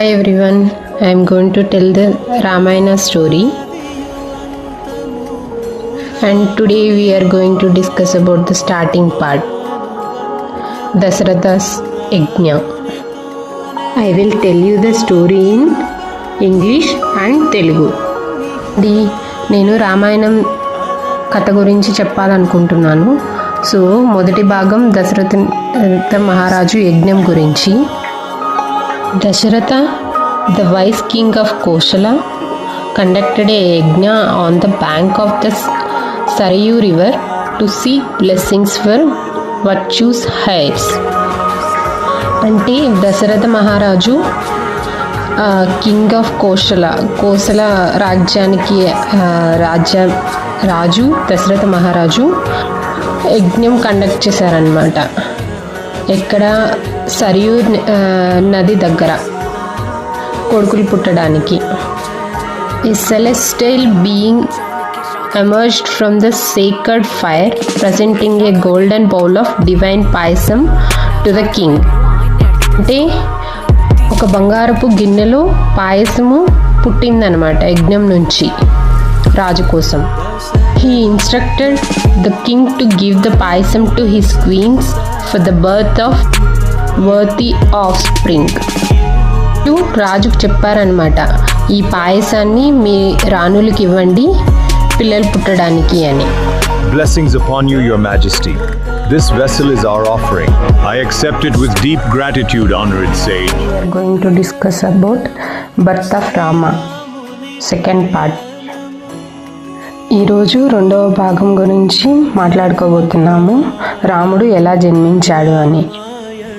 Hi everyone, I am going to tell the Ramayana story, and today we are going to discuss about the starting part, Dasharatha's Yajna. I will tell you the story in English and Telugu. నేను రామాయణం కథ గురించి చెప్పాలనుకుంటున్నాను. So మొదటి భాగం దశరథ మహారాజు యజ్ఞం గురించి. Dasharatha, the wise king of Koshala, conducted a yajna on the bank of the Sarayu river to seek blessings for virtuous heirs. అంటే దశరథ మహారాజు కింగ్ ఆఫ్ కోసల రాజ్యానికి రాజు దశరథ మహారాజు యజ్ఞం కండక్ట్ చేశారనమాట. ఎక్కడ సరియు నది దగ్గర కొడుకులు పుట్టడానికి. A celestial being emerged from the sacred fire, presenting a golden bowl of divine payasam to the king. అంటే ఒక బంగారపు గిన్నెలో పాయసము పుట్టిందనమాట యజ్ఞం నుంచి రాజు కోసం. He instructed the king to give the payasam to his queens for the birth of worthy offspring. రాజుకు చెప్పారనమాట, ఈ పాయసాన్ని మీ రాణులకి ఇవ్వండి పిల్లలు పుట్టడానికి అని. Blessings upon you, your majesty. This vessel is our offering. I accept it with deep gratitude, honored sage. We are going to discuss about birth of Rama, second part. ఈరోజు రెండవ భాగం గురించి మాట్లాడుకోబోతున్నాము, రాముడు ఎలా జన్మించాడు అని.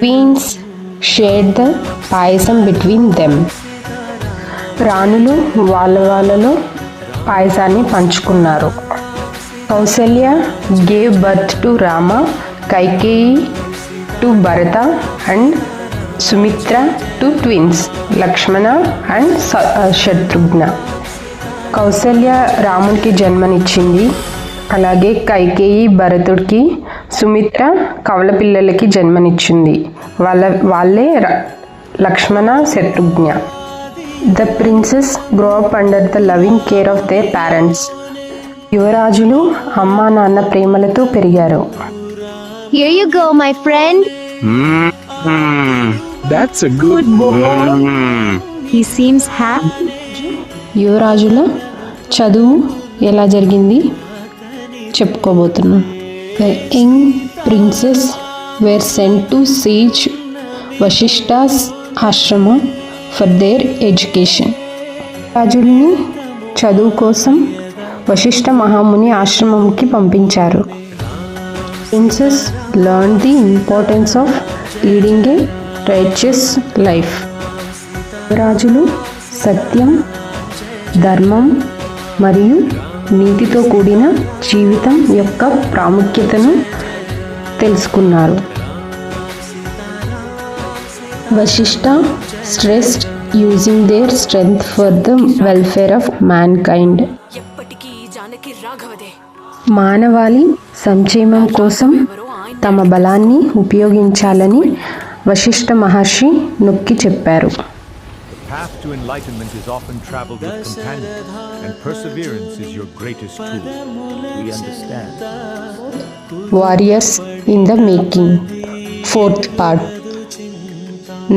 Queens shared the payasam between them. రాణులు వాళ్ళలో పాయసాన్ని పంచుకున్నారు. Kausalya gave birth to Rama, Kaikeyi to Bharata and Sumitra to twins Lakshmana and Shatrughna. Kausalya రాముడికి జన్మనిచ్చింది, అలాగే కైకేయి భరతుడికి, సుమిత్ర కవల పిల్లలకి జన్మనిచ్చింది. వాళ్ళే Lakshmana Shatrughna. The princes grow up under the loving care of their parents. యువరాజులు అమ్మా నాన్న ప్రేమలతో పెరిగారు. Here you go, my friend. That's a good boy. He seems happy. యువరాజుల చదువు ఎలా జరిగింది చెప్పుకోబోతున్నాం. The young princes were sent to sage Vashishtha's ashram for there education. రాజుల్ని చదువు కోసం వశిష్ఠ మహాముని ఆశ్రమంకి పంపించారు. Princess learn the importance of leading a righteous life. రాజులు సత్యం, ధర్మం మరియు నీతితో కూడిన జీవితం యొక్క ప్రాముఖ్యతను తెలుసుకున్నారు. Vashishtha stressed using their strength for the welfare of mankind. మానవాళి సంక్షేమం కోసం తమ బలాన్ని ఉపయోగించాలని వశిష్ఠ మహర్షి నొక్కి చెప్పారు. Path to enlightenment is often traveled with companions, and perseverance is your greatest tool. We understand. Warriors in the making, fourth part.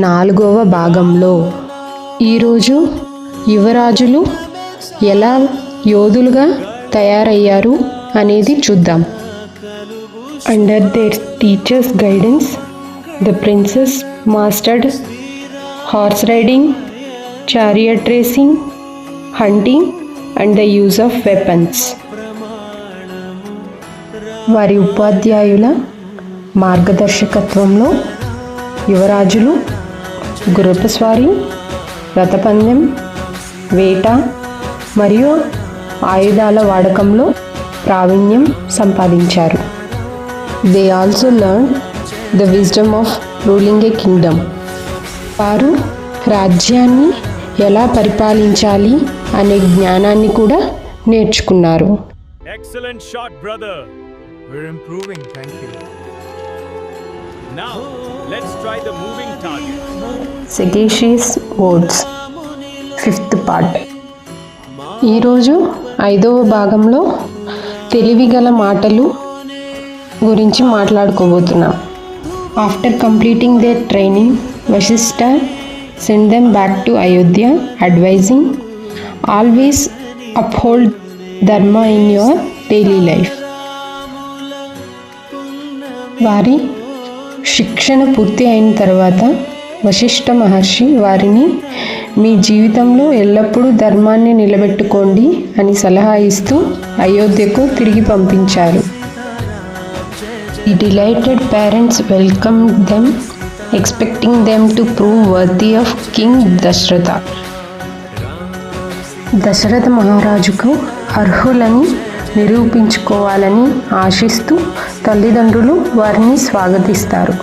నాలుగవ భాగంలో ఈరోజు యువరాజులు ఎలా యోధులుగా తయారయ్యారు అనేది చూద్దాం. Under their teachers guidance the princess mastered horse riding, chariot racing, hunting and the use of weapons. వారి ఉపాధ్యాయుల మార్గదర్శకత్వంలో యువరాజులు గుర్రపు స్వారీ, రథపందెం, వేట మరియు ఆయుధాల వాడకంలో ప్రావీణ్యం సంపాదించారు. They also learn the wisdom of ruling A Kingdom. వారు రాజ్యాన్ని ఎలా పరిపాలించాలి అనే జ్ఞానాన్ని కూడా నేర్చుకున్నారు. Excellent shot, brother. We're improving, thank you. Now, let's try the moving target. Sagacious words 5th part. ఈరోజు 5వ భాగంలో తెలివిగల మాటలు గురించి మాట్లాడుకోబోతున్నాం. After completing their training, Vashishtha send them back to Ayodhya, advising always uphold dharma in your daily life. వారి శిక్షణ పూర్తి అయిన తర్వాత వశిష్ఠ మహర్షి వారిని మీ జీవితంలో ఎల్లప్పుడూ ధర్మాన్ని నిలబెట్టుకోండి అని సలహా ఇస్తూ అయోధ్యకు తిరిగి పంపించారు. The delighted parents welcomed them, expecting them to prove worthy of King Dasharatha. Dasharatha మహారాజుకు అర్హులని నిరూపించుకోవాలని ఆశిస్తూ తల్లిదండ్రులు వారిని స్వాగతిస్తారు.